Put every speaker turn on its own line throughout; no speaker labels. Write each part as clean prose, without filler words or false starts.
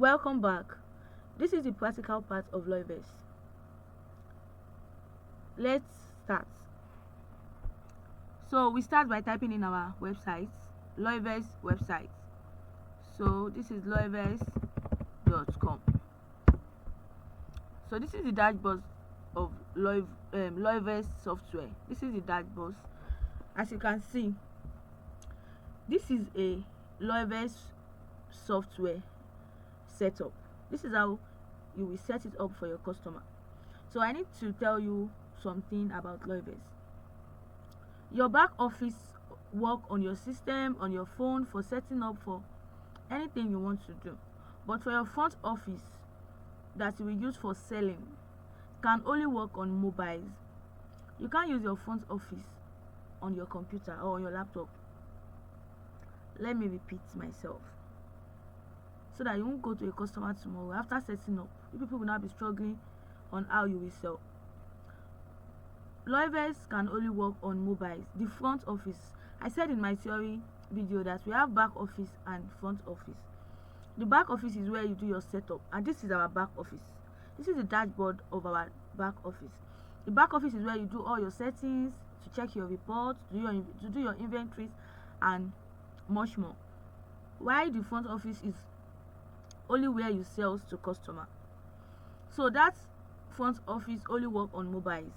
Welcome back. This is the practical part of Loyverse. Let's start. So we start by typing in our website, Loyverse website. So this is loyverse.com. So this is the dashboard of Loyverse software. This is the dashboard. As you can see, this is a Loyverse software setup. This is how you will set it up for your customer. So I need to tell you something about Loyverse. Your back office work on your system, on your phone, for setting up for anything you want to do. But for your front office that you will use for selling can only work on mobiles. You can't use your front office on your computer or on your laptop. Let me repeat myself so that you won't go to a customer tomorrow after setting up. You people will not be struggling on how you will sell. Loyverse can only work on mobiles. The front office, I said in my theory video that we have back office and front office. The back office is where you do your setup, and this is our back office. This is the dashboard of our back office. The back office is where you do all your settings, to check your reports, to do your inventories, and much more. While the front office is only where you sell to customer. So that front office only work on mobiles,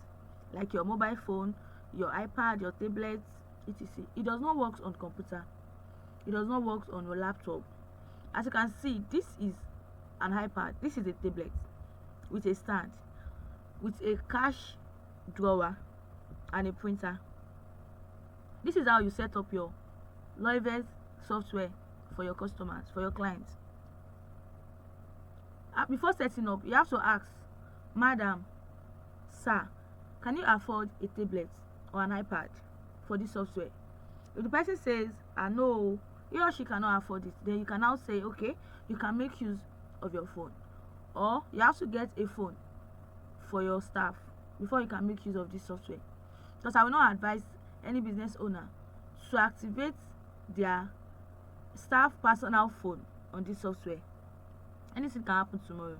like your mobile phone, your iPad, your tablet, etc. It does not work on computer. It does not work on your laptop. As you can see, this is an iPad. This is a tablet with a stand, with a cash drawer and a printer. This is how you set up your Loyverse software for your customers, for your clients. Before setting up, you have to ask, Madam, Sir, can you afford a tablet or an iPad for this software? If the person says, no, he or she cannot afford it, then you can now say, okay, you can make use of your phone. Or you have to get a phone for your staff before you can make use of this software. Because I will not advise any business owner to activate their staff personal phone on this software. Anything can happen tomorrow.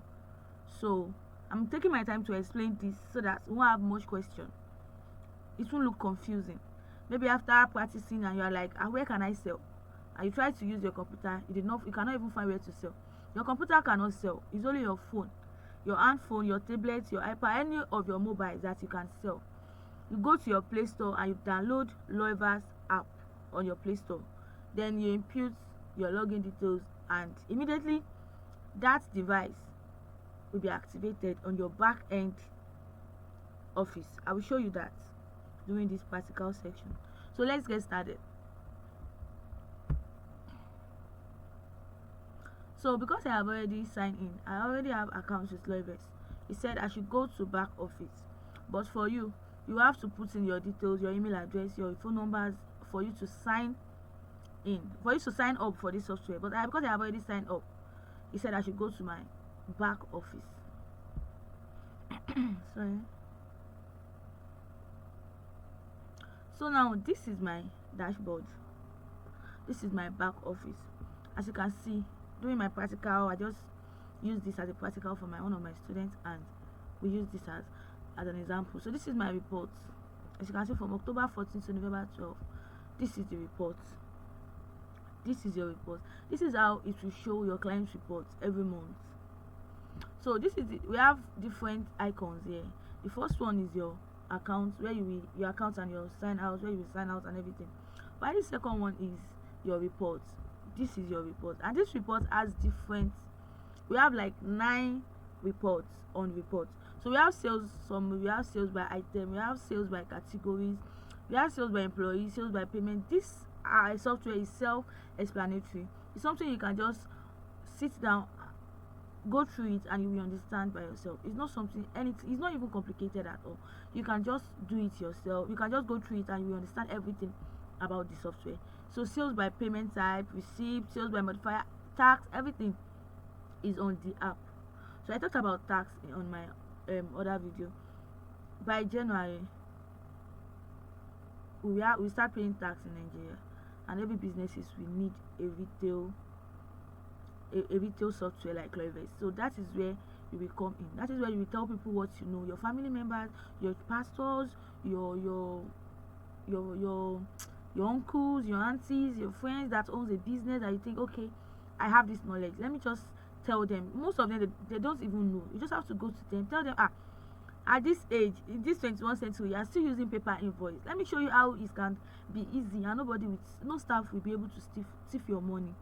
So I'm taking my time to explain this so that you won't have much question. It won't look confusing. Maybe after practicing and you are like, where can I sell? And you try to use your computer, you cannot even find where to sell. Your computer cannot sell. It's only your phone, your hand phone, your tablet, your iPad, any of your mobiles that you can sell. You go to your Play Store and you download Loyverse app on your Play Store. Then you input your login details, and immediately that device will be activated on your back end office. I will show you that during this practical section. So let's get started. So because I have already signed in, I already have accounts with Loyverse. It said I should go to back office, but for you have to put in your details, your email address, your phone numbers for you to sign in, for you to sign up for this software. But because I have already signed up, he said I should go to my back office. Sorry. So now this is my dashboard. This is my back office. As you can see, during my practical, I just use this as a practical for one of my students, and we use this as an example. So this is my report. As you can see, from October 14th to November 12th, this is the report. This is your report. This is how it will show your client's reports every month. So we have different icons here. The first one is your account, where your account and your sign out, where you will sign out and everything. While the second one is your report. This is your report, and this report has different. We have like 9 reports on reports. So we have sales summary, we have sales by item, we have sales by categories, we have sales by employee, sales by payment. This software is self-explanatory. It's something you can just sit down, go through it, and you will understand by yourself. It's not it's not even complicated at all. You can just do it yourself. You can just go through it and you will understand everything about the software. So sales by payment type, receipt, sales by modifier, tax, everything is on the app. So I talked about tax on my other video. By January, we start paying tax in Nigeria, and every businesses will need a retail a retail software like Loyverse. So that is where you will come in. That is where you will tell people what you know, your family members, your pastors, your your your uncles, your aunties, your friends that owns a business that you think, okay, I have this knowledge, let me just tell them. Most of them, they don't even know. You just have to go to them, tell them, at this age, in this 21st century, you are still using paper invoice. Let me show you how it can be easy, and no staff will be able to thief your money.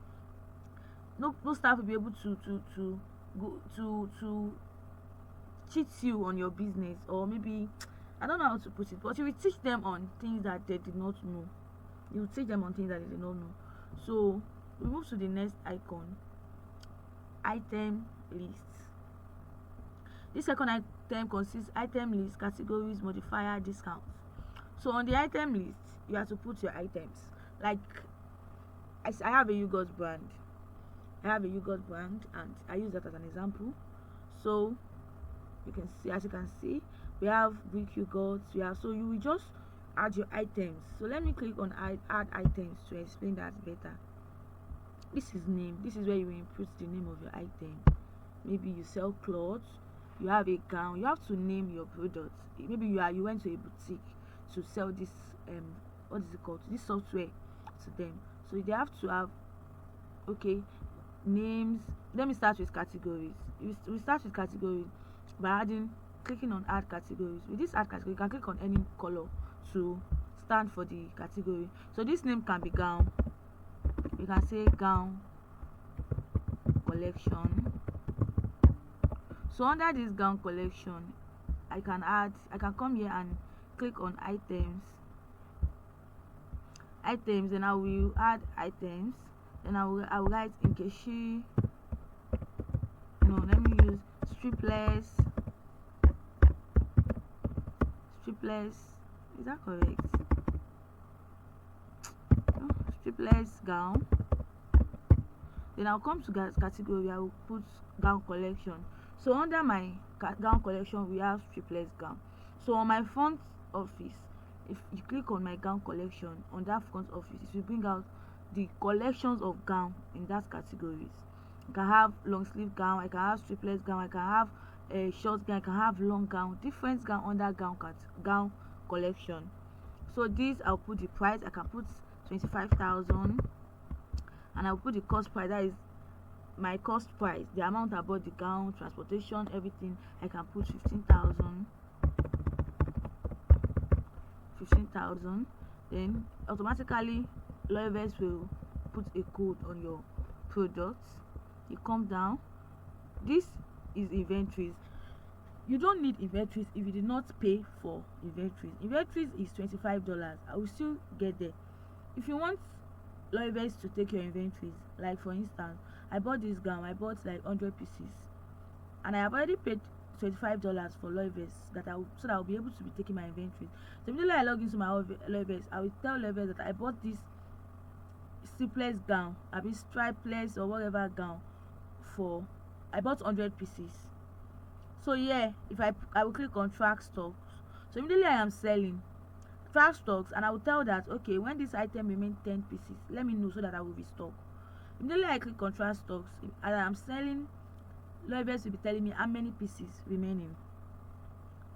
No staff will be able to go to cheat you on your business, or maybe, I don't know how to put it, but you will teach them on things that they did not know. You will teach them on things that they did not know. So we move to the next icon, item list. This second item consists item list, categories, modifier, discounts. So on the item list, you have to put your items. Like I have a yogurt brand. And I use that as an example. So you can see, as you can see, we have Greek yogurts. So you will just add your items. So let me click on add items to explain that better. This is name. This is where you will input the name of your item. Maybe you sell clothes, you have a gown, you have to name your product. Maybe you went to a boutique to sell this what is it called, this software to them. So they have to have, okay, names. Let me start with categories. We start with categories by clicking on add categories. With this add category, you can click on any color to stand for the category. So this name can be gown. You can say gown collection. So under this gown collection, I can come here and click on items, and I will add items. Then I will write Nkechi. No, let me use stripless. Is that correct? No, stripless gown. Then I'll come to category. I will put gown collection. So under my gown collection, we have stripless gown. So on my front office, if you click on my gown collection, on that front office, it will bring out the collections of gown in that categories. I can have long sleeve gown, I can have stripless gown, I can have a short gown, I can have long gown, different gown under gown collection. So this, I'll put the price. I can put 25,000, and I'll put the cost price. That is my cost price, the amount I bought the gown, transportation, everything. I can put 15,000. Then automatically Loyverse will put a code on your products. You come down. This is inventories. You don't need inventories if you did not pay for inventories. Inventories is $25. I will still get there. If you want Loyverse to take your inventories, like for instance, I bought this gown, I bought like 100 pieces, and I have already paid $25 for Loyverse, so that I'll be able to be taking my inventories. So immediately I log into my Loyverse, I will tell Loyverse that I bought this sleeveless gown, I mean stripeless or whatever gown, I bought 100 pieces. So yeah, if I will click on track stocks. So immediately I am selling track stocks, and I will tell that, okay, when this item remains 10 pieces, let me know so that I will restock. Immediately I click on track stocks, as I am selling, Loyverse will be telling me how many pieces remaining.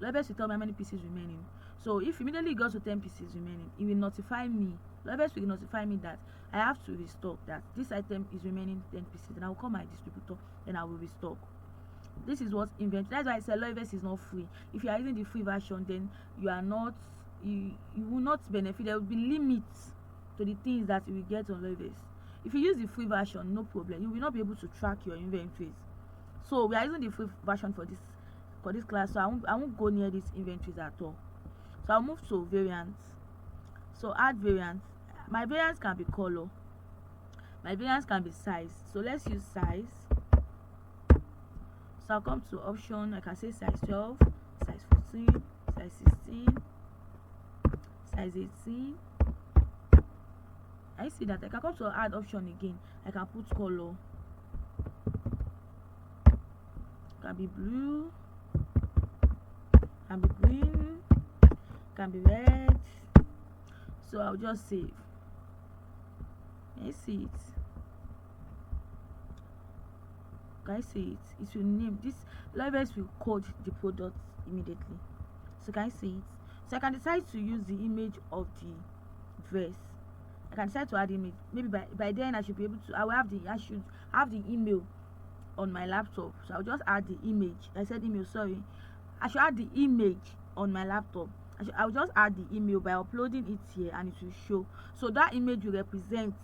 Loyverse will tell me how many pieces remaining. So if immediately it goes to 10 pieces remaining, it will notify me. Loyverse will notify me that I have to restock, that this item is remaining 10 pieces. Then I will call my distributor, then I will restock. This is what inventory. That's why I said Loyverse is not free. If you are using the free version, then you will not benefit. There will be limits to the things that you will get on Loyverse. If you use the free version, no problem. You will not be able to track your inventories. So we are using the free version for this class, so I won't go near these inventories at all. So I'll move to variants. So add variants. My variants can be color, my variants can be size. So let's use size. So I'll come to option. I can say size 12, size 14, size 16, size 18. I see that I can come to add option again. I can put color. Can be blue, can be green, can be red. So I'll just save. You see it. Can I say it? It will name this. Loyverse will code the product immediately. So can I see it? So I can decide to use the image of the verse. I can decide to add image. Maybe by then I should be able to. I should have the email on my laptop. So I'll just add the image. I said email. Sorry. I should add the image on my laptop. I'll just add the email by uploading it here, and it will show. So that image will represent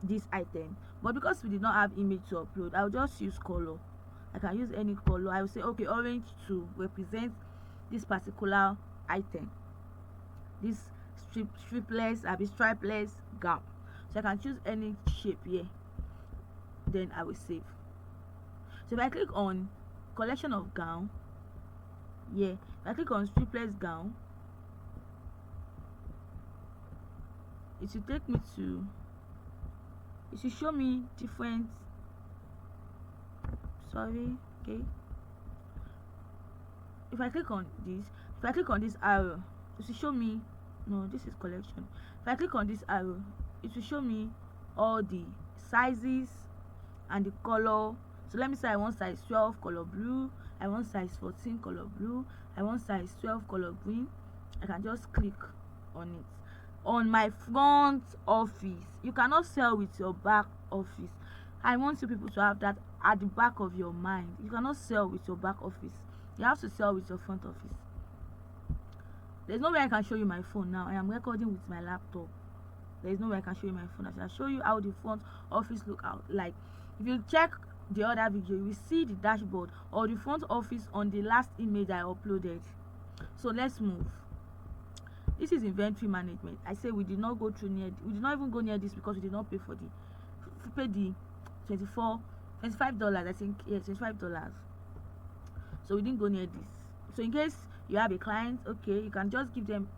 this item. But because we did not have image to upload, I'll just use color. I can use any color. I will say okay, orange to represent this particular item, this stripeless gown. So I can choose any shape here, then I will save. So if I click on collection of gown, yeah, if I click on stripeless gown, it will take me to, it will show me different, sorry, okay. If I click on this arrow, it will show me, no, this is collection. If I click on this arrow, it will show me all the sizes and the color. So let me say I want size 12 color blue, I want size 14 color blue, I want size 12 color green. I can just click on it. On my front office, you cannot sell with your back office. I want you people to have that at the back of your mind. You cannot sell with your back office. You have to sell with your front office. There's no way I can show you my phone now. I am recording with my laptop. There's no way I can show you my phone. I shall show you how the front office look out like. If you check the other video, you will see the dashboard or the front office on the last image I uploaded. So let's move. This is inventory management. I say we did not go through near, we did not even go near this because we did not pay for the $25, I think. Yeah, $25. So we didn't go near this. So in case you have a client, okay, you can just give them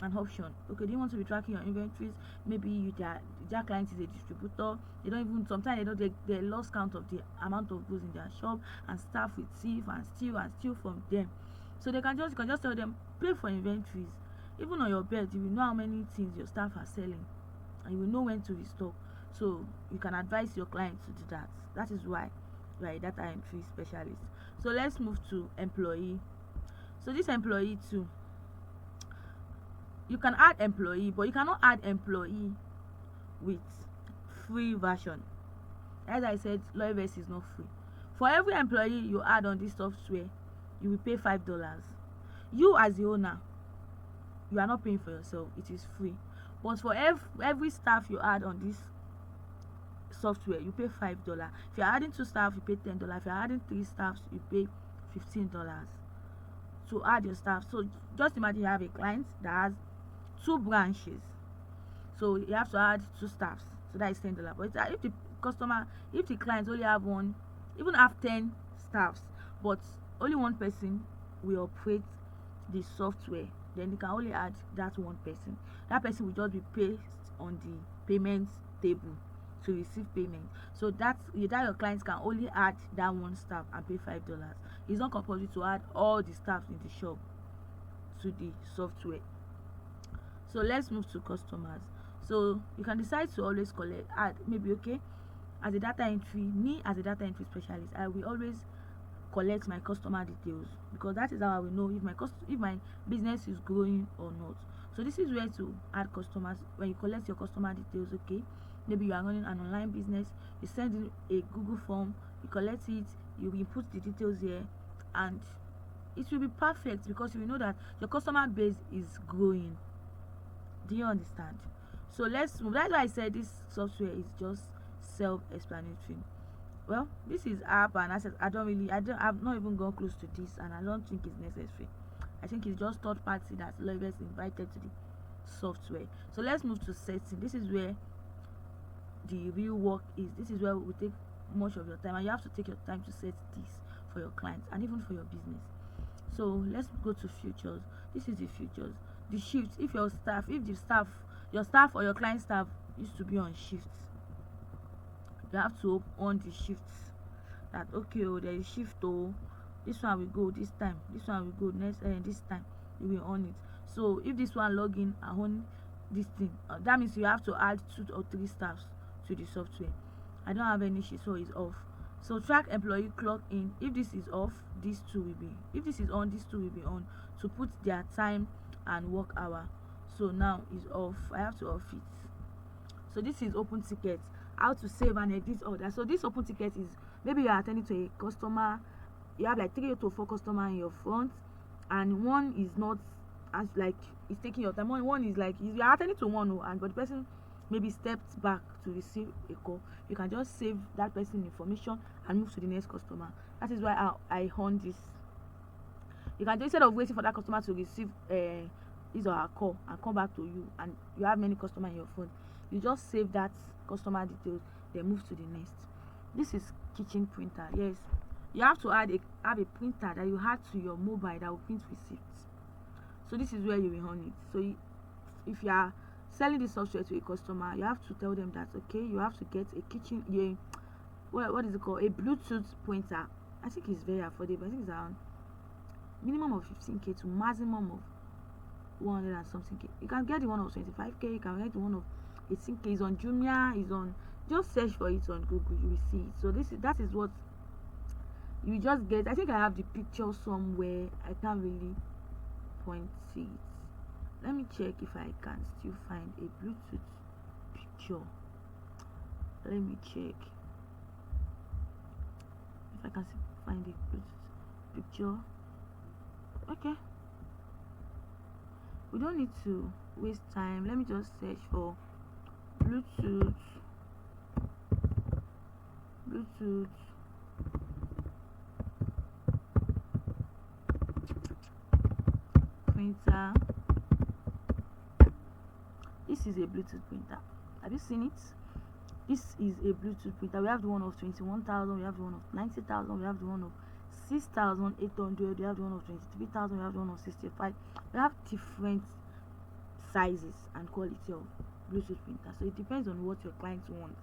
an option. Okay, do you want to be tracking your inventories? Maybe their client is a distributor. They don't even, sometimes they lost count of the amount of goods in their shop, and staff will thief and steal from them. So you can just tell them, pay for inventories. Even on your bed, you will know how many things your staff are selling, and you will know when to restock. So you can advise your client to do that. That is why you are a data entry specialist. So let's move to employee. So this employee too, you can add employee, but you cannot add employee with free version. As I said, Loyverse is not free. For every employee you add on this software, you will pay $5. You as the owner, you are not paying for yourself, it is free. But for every staff you add on this software, you pay $5. If you're adding 2 staff, you pay $10. If you're adding 3 staffs, you pay $15 to add your staff. So just imagine you have a client that has 2 branches, so you have to add 2 staffs, so that is $10. But if the clients only have one, even have 10 staffs, but only one person will operate the software, then you can only add that one person. That person will just be placed on the payment table to receive payment. So that your clients can only add that one staff and pay $5. It's not compulsory to add all the staff in the shop to the software. So let's move to customers. So you can decide to always add, maybe, okay, as a data entry specialist, I will always collect my customer details, because that is how I will know if my business is growing or not. So this is where to add customers. When you collect your customer details, okay, maybe you are running an online business, you send in a Google form, you collect it, you input the details here, and it will be perfect because you will know that your customer base is growing. Do you understand? So let's move. That's why I said this software is just self-explanatory. Well, this is app and asset. I've not even gone close to this, and I don't think it's necessary. I think it's just third party that Loyverse invited to the software. So let's move to setting. This is where the real work is. This is where we take much of your time, and you have to take your time to set this for your clients and even for your business. So let's go to futures. This is the futures. The shifts. If your staff or your client staff used to be on shifts, you have to on the shifts. That okay, oh, there is shift, oh, this one will go this time, this one will go next, this time you will on it. So if this one log in and on this thing, that means you have to add 2 or 3 staffs to the software. I don't have any shift, so it's off. So track employee clock in. If this is off, these two will be, if this is on, these two will be on, to put their time and work hour. So now it's off, I have to off it. So this is open ticket, how to save and edit order. So this open ticket is, maybe you are attending to a customer, you have like 3 to 4 customers in your front, and one is not as like, it's taking your time. One is like, you are attending to one, and but the person maybe stepped back to receive a call. You can just save that person information and move to the next customer. That is why I on this. You can, instead of waiting for that customer to receive his or her call and come back to you, and you have many customers in your phone, you just save that customer details, then move to the next. This is kitchen printer. Yes, you have to have a printer that you add to your mobile that will print receipts. So this is where you will on it. So if you are selling the software to a customer, you have to tell them that, okay, you have to get a kitchen, what is it called, a Bluetooth printer. I think it's very affordable. I think it's around minimum of 15k to maximum of 100 and something k. You can get the one of 25k, you can get the one of 18k. It's on Jumia, is on, just search for it on Google, you will see it. So that is what you just get. I think I have the picture somewhere, I can't really point it. Let me check if I can still find a Bluetooth picture. Let me check if I can find a Bluetooth picture. Okay, we don't need to waste time. Let me just search for Bluetooth printer. This is a Bluetooth printer. Have you seen it? This is a Bluetooth printer. We have the one of 21,000, we have the one of 90,000, we have the one of 6,800, we have the one of 23,000, we have the one of 65. We have different sizes and quality of Bluetooth printer. So it depends on what your client wants.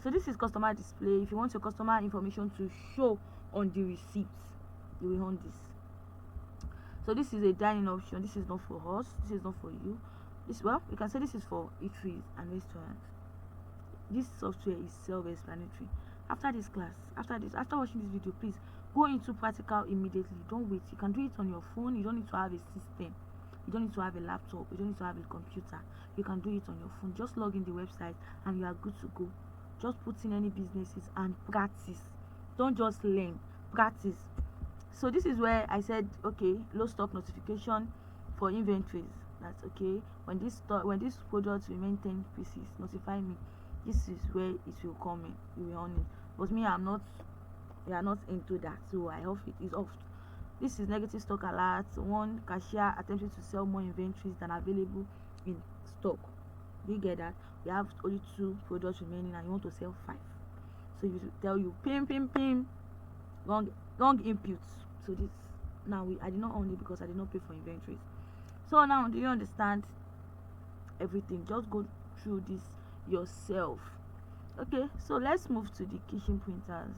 So this is customer display. If you want your customer information to show on the receipt, you will on this. So this is a dining option. This is not for us, this is not for you. This, well, you can say this is for eateries and restaurants. This software is self-explanatory. After this class, after watching this video, please go into practical immediately. Don't wait. You can do it on your phone. You don't need to have a system, you don't need to have a laptop, you don't need to have a computer. You can do it on your phone. Just log in the website and you are good to go. Just put in any businesses and practice. Don't just learn, practice. So this is where I said, okay, low stock notification for inventories. That's okay. When this product remain 10 pieces, notify me. This is where it will come in. You will on it. But me, we are not into that, so I off it. It's off. This is negative stock alert. One cashier attempted to sell more inventories than available in stock. Do you get that? We have only 2 products remaining and you want to sell 5. So you tell you pim, wrong inputs. So this, now I did not own it because I did not pay for inventories. So now, do you understand everything? Just go through this yourself. Okay, so let's move to the kitchen printers.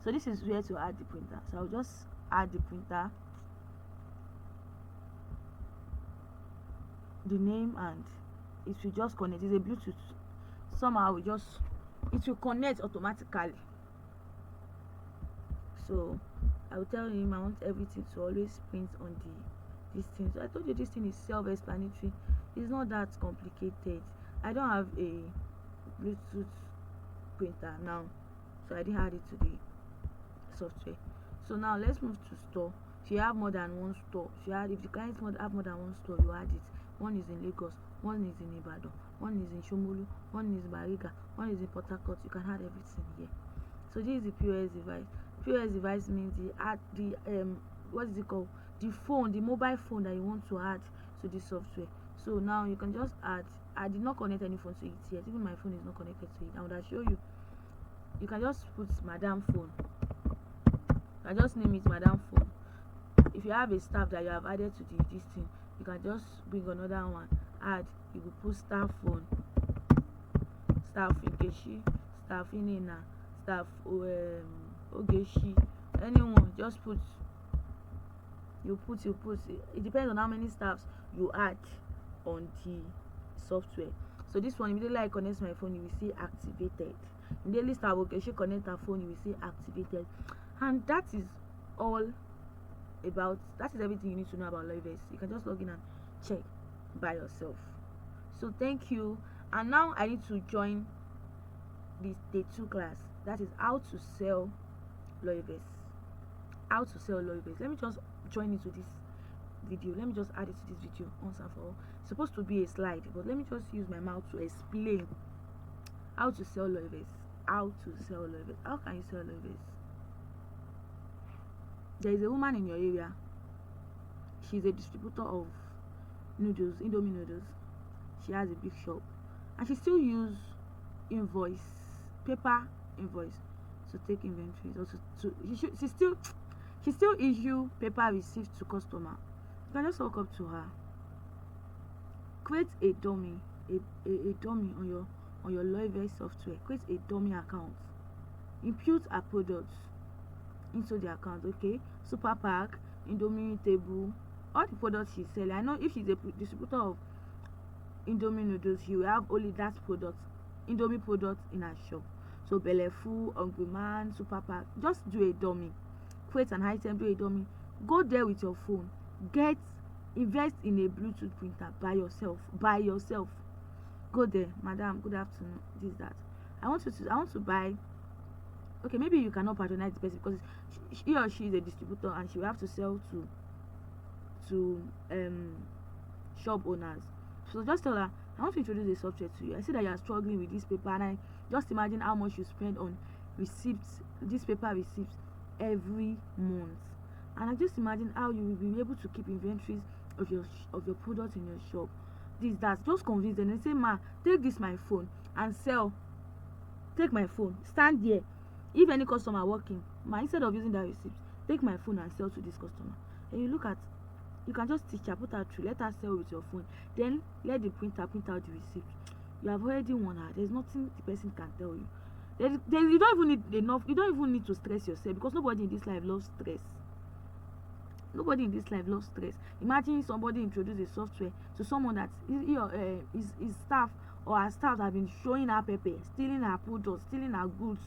So this is where to add the printer. So I'll just add the printer, the name, and it will just connect. It's a Bluetooth. Somehow it will connect automatically. So I will tell him I want everything to always print on this thing. So I told you this thing is self-explanatory. It's not that complicated. I don't have a Bluetooth printer now, so I didn't add it to the software. So now let's move to store. If you have more than one store, if the clients have more than one store, you add it. One is in Lagos, one is in Ibadan, one is in Shomolu, one is in Bariga, one is in Port Harcourt. You can add everything here. So this is the POS device. POS device means what is it called? The phone, the mobile phone that you want to add to the software. So now you can just add. I did not connect any phone to it yet. Even my phone is not connected to it. I would show you. You can just put Madam phone. I just name it Madam phone. If you have a staff that you have added to this thing, you can just bring another one. Add. You will put staff phone, staff Nkechi, staff Inena, staff Ogeshi, anyone. Just put. You put. It depends on how many staffs you add on the software. So this one, immediately I connect my phone, you will see activated. daily star okay, she connect her phone, you will see activated. And that is all about, that is everything you need to know about Loyverse. You can just log in and check by yourself. So thank you. And now I need to join this day 2 class, that is how to sell Loyverse. How to sell Loyverse. Let me just join into this video. Let me just add it to this video once and for all. It's supposed to be a slide, but let me just use my mouth to explain how to sell Loyverse. How to sell Loyverse. How can you sell Loyverse? There is a woman in your area. She's a distributor of noodles, Indomie noodles. She has a big shop, and she still use paper invoice to take inventories, or she still issue paper receipts to customer. You can just walk up to her, create a dummy, a dummy on your Loyverse software. Create a dummy account, impute her products into the account. Okay, super pack, Indomie table, all the products she's selling. I know if she's a distributor of Indomie noodles, she will have only that product, Indomie product, in her shop. So Belefu, Hungry Man, super pack. Just do a dummy, create an item, do a dummy, go there with your phone, invest in a Bluetooth printer by yourself. Go there, madam, good afternoon, this, that, I want to buy. Okay, maybe you cannot patronize the person because he or she is a distributor and she will have to sell to shop owners. So just tell her, I want to introduce a software to you. I see that you are struggling with this paper, and I just imagine how much you spend on receipts, this paper receipts, every month. And I just imagine how you will be able to keep inventories of your products in your shop. This, that. Just convince them and say, ma, take this my phone and sell. Take my phone, stand there. If any customer working, ma, instead of using that receipt, take my phone and sell to this customer. And you can just teach her, put her through, let her sell with your phone. Then let the printer print out the receipt. You have already won her. There's nothing the person can tell you. You don't even need to stress yourself, because nobody in this life loves stress. Nobody in this life loves stress. Imagine somebody introduce a software to someone that his staff or her staff have been showing her pepper, stealing her products, stealing her goods,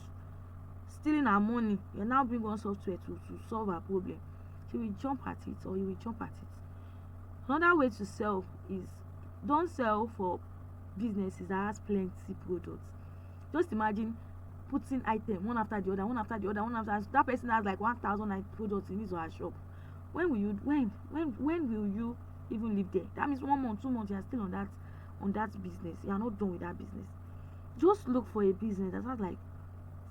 stealing her money. You now bring one software to solve her problem. She will jump at it, or you will jump at it. Another way to sell is, don't sell for businesses that has plenty products. Just imagine putting item one after the other. That person has like 1,000 products in his or her shop. When will you even live there? That means 1 month, 2 months, you are still on that business. You are not done with that business. Just look for a business that has like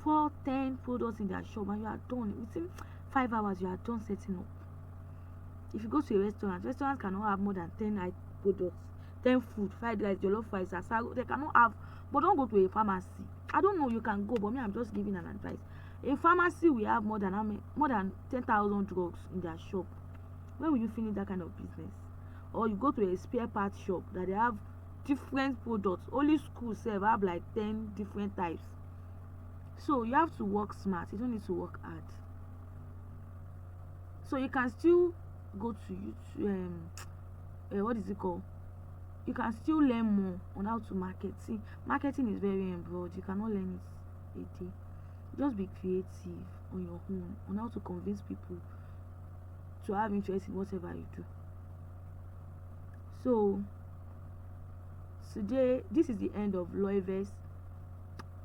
4-10 products in their shop, and you are done within 5 hours. You are done setting up. If you go to a restaurants cannot have more than 10 products, 10 food, fried rice, jollof rice, asago. They cannot have. But don't go to a pharmacy. I don't know, you can go, but me, I'm just giving an advice. A pharmacy will have more than 10,000 drugs in their shop. When will you finish that kind of business? Or you go to a spare part shop that they have different products. Only school sef have like 10 different types. So you have to work smart. You don't need to work hard. So you can still go to YouTube. What is it called? You can still learn more on how to market. See, marketing is very broad. You cannot learn it a day. Just be creative on your own on how to convince people to have interest in whatever you do. So today, this is the end of Loyverse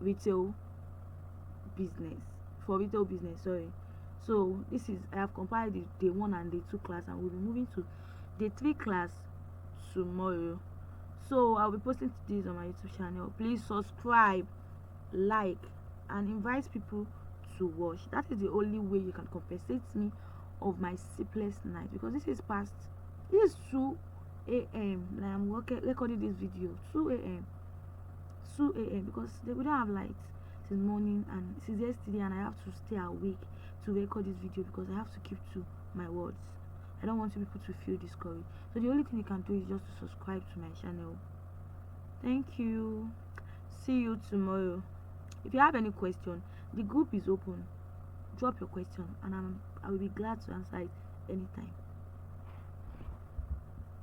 retail business. Sorry. So I have compiled the day 1 and day 2 class, and we'll be moving to day 3 class tomorrow. So I'll be posting this on my YouTube channel. Please subscribe, like, and invite people to watch. That is the only way you can compensate me of my sleepless night, because this is 2 a.m. and I'm recording this video 2 a.m. because we don't have light since morning and since yesterday, and I have to stay awake to record this video because I have to keep to my words. I don't want people to feel discouraged. So the only thing you can do is just to subscribe to my channel. Thank you. See you tomorrow. If you have any question, the group is open. Drop your question and I will be glad to answer it anytime.